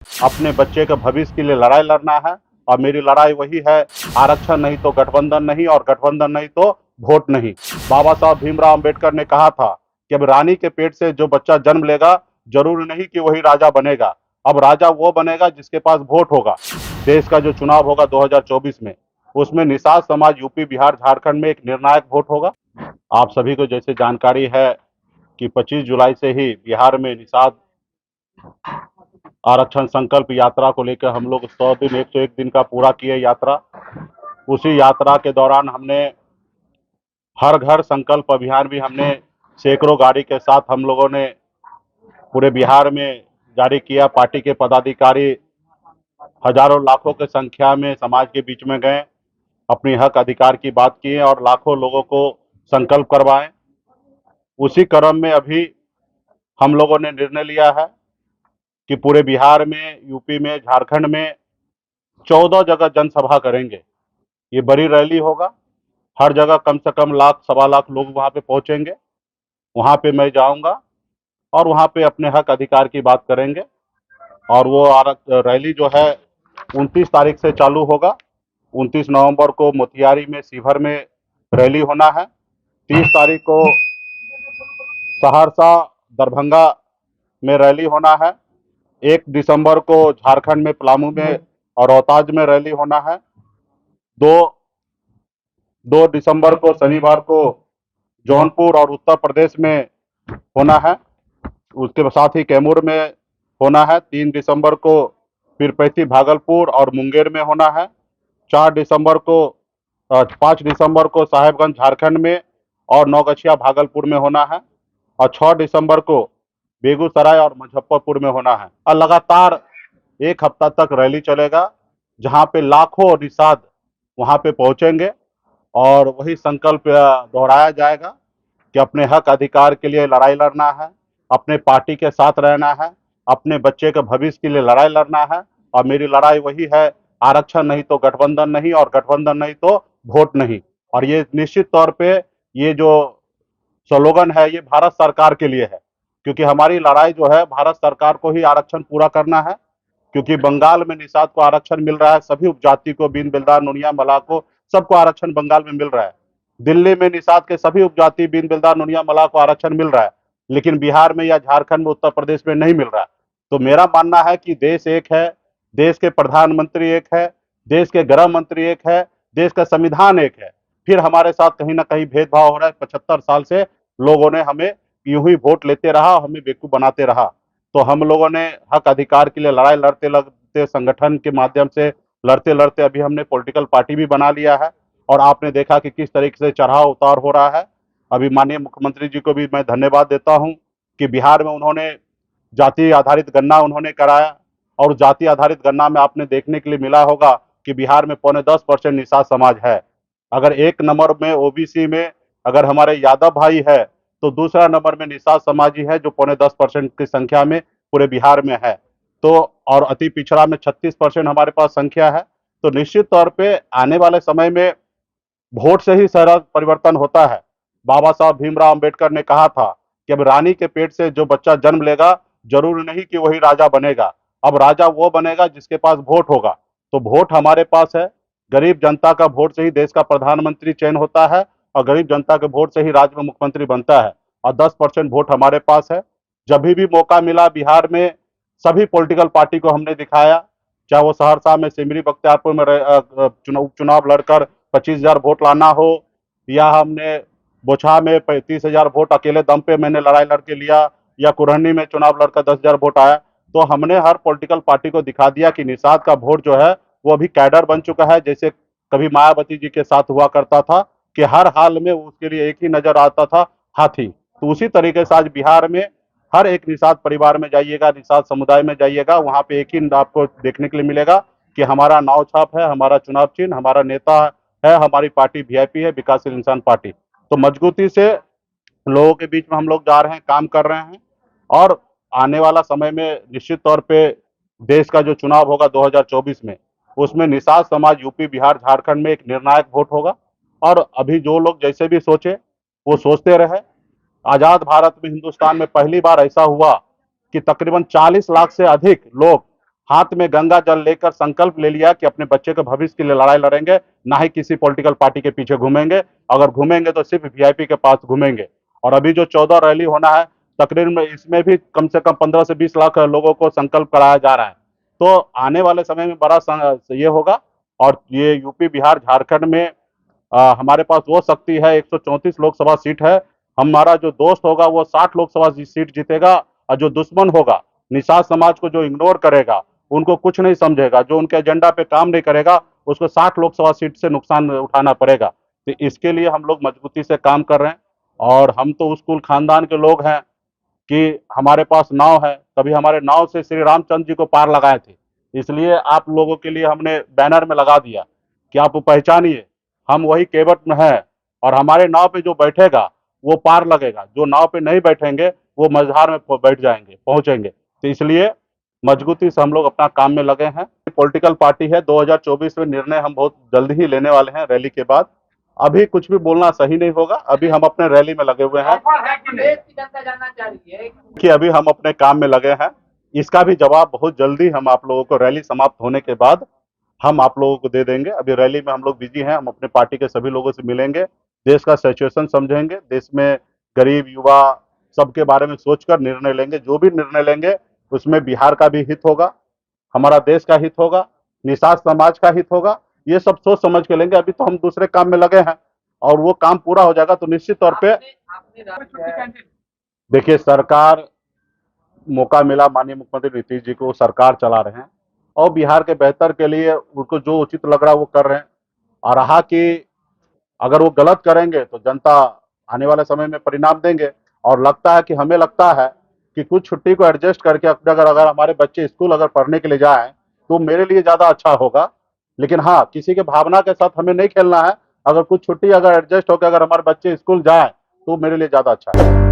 अपने बच्चे के भविष्य के लिए लड़ाई लड़ना है। और मेरी लड़ाई वही है, आरक्षण नहीं तो गठबंधन नहीं, और गठबंधन नहीं तो वोट नहीं। बाबा साहब भीमराव अंबेडकर ने कहा था कि अब रानी के पेट से जो बच्चा जन्म लेगा, जरूरी नहीं कि वही राजा बनेगा। अब राजा वो बनेगा जिसके पास वोट होगा। देश का जो चुनाव होगा 2024 में, उसमें निषाद समाज यूपी, बिहार, झारखंड में एक निर्णायक वोट होगा। आप सभी को जैसे जानकारी है कि 25 जुलाई से ही बिहार में निषाद आरक्षण संकल्प यात्रा को लेकर हम लोग 100 दिन, 101 दिन का पूरा किए यात्रा। उसी यात्रा के दौरान हमने हर घर संकल्प अभियान भी हमने सैकड़ों गाड़ी के साथ हम लोगों ने पूरे बिहार में जारी किया। पार्टी के पदाधिकारी हजारों लाखों की संख्या में समाज के बीच में गए, अपनी हक अधिकार की बात किए और लाखों लोगों को संकल्प करवाए। उसी क्रम में अभी हम लोगों ने निर्णय लिया है कि पूरे बिहार में, यूपी में, झारखंड में 14 जगह जनसभा करेंगे। ये बड़ी रैली होगा। हर जगह कम से कम लाख, सवा लाख लोग वहां पे पहुंचेंगे। वहां पे मैं जाऊंगा और वहां पे अपने हक अधिकार की बात करेंगे। और वो रैली जो है 29 तारीख से चालू होगा। 29 नवंबर को मोतिहारी में, शिवहर में रैली होना है। 30 तारीख को सहरसा, दरभंगा में रैली होना है। 1 दिसंबर को झारखंड में पलामू में और रोहतास में रैली होना है। 2 2 दिसंबर को शनिवार को जौनपुर और उत्तर प्रदेश में होना है। उसके साथ ही कैमूर में होना है। 3 दिसंबर को पीरपैंती, भागलपुर और मुंगेर में होना है। 4 दिसंबर को 5 दिसंबर को साहेबगंज, झारखंड में और नौगछिया, भागलपुर में होना है। और 6 दिसंबर को बेगूसराय और मुजफ्फरपुर में होना है। और लगातार 1 हफ्ता तक रैली चलेगा, जहां पे लाखों निषाद वहां पे पहुंचेंगे और वही संकल्प दोहराया जाएगा कि अपने हक अधिकार के लिए लड़ाई लड़ना है, अपने पार्टी के साथ रहना है, अपने बच्चे के भविष्य के लिए लड़ाई लड़ना है। और मेरी लड़ाई वही है, आरक्षण नहीं तो गठबंधन नहीं, और गठबंधन नहीं तो वोट नहीं। और ये निश्चित तौर पे ये जो स्लोगन है, ये भारत सरकार के लिए है, क्योंकि हमारी लड़ाई जो है भारत सरकार को ही आरक्षण पूरा करना है। क्योंकि बंगाल में निषाद को आरक्षण मिल रहा है, सभी उपजाति को, बीन बिल्दार, नुनिया, मलाह को, सबको आरक्षण बंगाल में मिल रहा है। दिल्ली में निषाद के सभी उपजाति, बीन बिल्दार, नुनिया, मलाह को आरक्षण मिल रहा है, लेकिन बिहार में या झारखंड में, उत्तर प्रदेश में नहीं मिल रहा है। तो मेरा मानना है कि देश एक है, देश के प्रधानमंत्री एक है, देश के गृह मंत्री एक है, देश का संविधान एक है। फिर हमारे साथ कहीं ना कहीं भेदभाव हो रहा है। 75 साल से लोगों ने हमें यूं ही वोट लेते रहा, हमें बेवकूफ बनाते रहा। तो हम लोगों ने हक अधिकार के लिए लड़ाई लड़ते लड़ते, संगठन के माध्यम से लड़ते लड़ते अभी हमने पॉलिटिकल पार्टी भी बना लिया है। और आपने देखा कि किस तरीके से चढ़ाव उतार हो रहा है। अभी माननीय मुख्यमंत्री जी को भी मैं धन्यवाद देता हूं कि बिहार में उन्होंने जाति आधारित गणना उन्होंने कराया। और जाति आधारित गणना में आपने देखने के लिए मिला होगा कि बिहार में 9.5% निषाद समाज है। अगर 1 नंबर में ओबीसी में अगर हमारे यादव भाई है, तो दूसरा नंबर में निषाद समाज ही है, जो 9.5% की संख्या में पूरे बिहार में है। तो और अति पिछड़ा में 36% हमारे पास संख्या है। तो निश्चित तौर पे आने वाले समय में वोट से ही सारा परिवर्तन होता है। बाबा साहब भीमराव अंबेडकर ने कहा था कि अब रानी के पेट से जो बच्चा जन्म लेगा, जरूरी नहीं कि वही राजा बनेगा। अब राजा वो बनेगा जिसके पास वोट होगा। तो वोट हमारे पास है। गरीब जनता का वोट से ही देश का प्रधानमंत्री चयन होता है, और गरीब जनता के वोट से ही राज्य में मुख्यमंत्री बनता है। और 10% वोट हमारे पास है। जब भी मौका मिला बिहार में, सभी पॉलिटिकल पार्टी को हमने दिखाया। चाहे वो सहरसा में सिमरी बख्तियारपुर में उपचुनाव लड़कर 25,000 वोट लाना हो, या हमने बोछा में 35,000 वोट अकेले दम पे मैंने लड़ाई लड़के लिया, या कुरहनी में चुनाव लड़कर 10,000 वोट आया। तो हमने हर पॉलिटिकल पार्टी को दिखा दिया कि निषाद का वोट जो है वो अभी कैडर बन चुका है। जैसे कभी मायावती जी के साथ हुआ करता था कि हर हाल में उसके लिए एक ही नजर आता था, हाथी। तो उसी तरीके से आज बिहार में हर एक निषाद परिवार में जाइएगा, निषाद समुदाय में जाइएगा, वहां पे एक ही आपको देखने के लिए मिलेगा कि हमारा नाव छाप है, हमारा चुनाव चिन्ह, हमारा नेता है, हमारी पार्टी वीआईपी है, विकासशील इंसान पार्टी। तो मजबूती से लोगों के बीच में हम लोग जा रहे हैं, काम कर रहे हैं। और आने वाला समय में निश्चित तौर पे देश का जो चुनाव होगा 2024 में, उसमें निषाद समाज यूपी, बिहार, झारखंड में एक निर्णायक वोट होगा। और अभी जो लोग जैसे भी सोचे वो सोचते रहे। आजाद भारत में, हिंदुस्तान में पहली बार ऐसा हुआ कि तकरीबन 40 लाख से अधिक लोग हाथ में गंगा जल लेकर संकल्प ले लिया कि अपने बच्चे के भविष्य के लिए लड़ाई लड़ेंगे, ना ही किसी पॉलिटिकल पार्टी के पीछे घूमेंगे। अगर घूमेंगे तो सिर्फ वीआईपी के पास घूमेंगे। और अभी जो 14 रैली होना है, तकरीबन में इसमें भी कम से कम 15 से 20 लाख लोगों को संकल्प कराया जा रहा है। तो आने वाले समय में बड़ा ये होगा। और ये यूपी, बिहार, झारखंड में हमारे पास वो शक्ति है, 134 लोकसभा सीट है। हमारा जो दोस्त होगा वो 60 लोकसभा सीट जीतेगा। और जो दुश्मन होगा, निषाद समाज को जो इग्नोर करेगा, उनको कुछ नहीं समझेगा, जो उनके एजेंडा पे काम नहीं करेगा, उसको 60 लोकसभा सीट से नुकसान उठाना पड़ेगा। तो इसके लिए हम लोग मजबूती से काम कर रहे हैं। और हम तो उस कुल खानदान के लोग हैं कि हमारे पास नाव है, कभी हमारे नाव से श्री रामचंद्र जी को पार लगाए थे। इसलिए आप लोगों के लिए हमने बैनर में लगा दिया कि आप पहचानिए, हम वही केवट में हैं। और हमारे नाव पे जो बैठेगा वो पार लगेगा, जो नाव पे नहीं बैठेंगे वो मझधार में बैठ जाएंगे, पहुंचेंगे। तो इसलिए मजबूती से हम लोग अपना काम में लगे हैं। पॉलिटिकल पार्टी है, 2024 में निर्णय हम बहुत जल्द ही लेने वाले हैं रैली के बाद। अभी कुछ भी बोलना सही नहीं होगा, अभी हम अपने रैली में लगे हुए हैं कि अभी हम अपने काम में लगे हैं। इसका भी जवाब बहुत जल्दी हम आप लोगों को रैली समाप्त होने के बाद हम आप लोगों को दे देंगे। अभी रैली में हम लोग बिजी हैं, हम अपने पार्टी के सभी लोगों से मिलेंगे, देश का सिचुएशन समझेंगे, देश में गरीब युवा सबके बारे में सोचकर निर्णय लेंगे। जो भी निर्णय लेंगे उसमें बिहार का भी हित होगा, हमारा देश का हित होगा, निषाद समाज का हित होगा। ये सब सोच समझ के लेंगे। अभी तो हम दूसरे काम में लगे हैं और वो काम पूरा हो जाएगा तो निश्चित तौर पे देखिए, सरकार, मौका मिला माननीय मुख्यमंत्री नीतीश जी को, सरकार चला रहे हैं और बिहार के बेहतर के लिए उनको जो उचित लग रहा है वो कर रहे हैं। और रहा कि अगर वो गलत करेंगे तो जनता आने वाले समय में परिणाम देंगे। और लगता है कि हमें लगता है कि कुछ छुट्टी को एडजस्ट करके अगर हमारे बच्चे स्कूल अगर पढ़ने के लिए जाएं तो मेरे लिए ज्यादा अच्छा होगा। लेकिन हाँ, किसी के भावना के साथ हमें नहीं खेलना है। अगर कुछ छुट्टी अगर एडजस्ट होकर अगर हमारे बच्चे स्कूल जाएं तो मेरे लिए ज्यादा अच्छा है।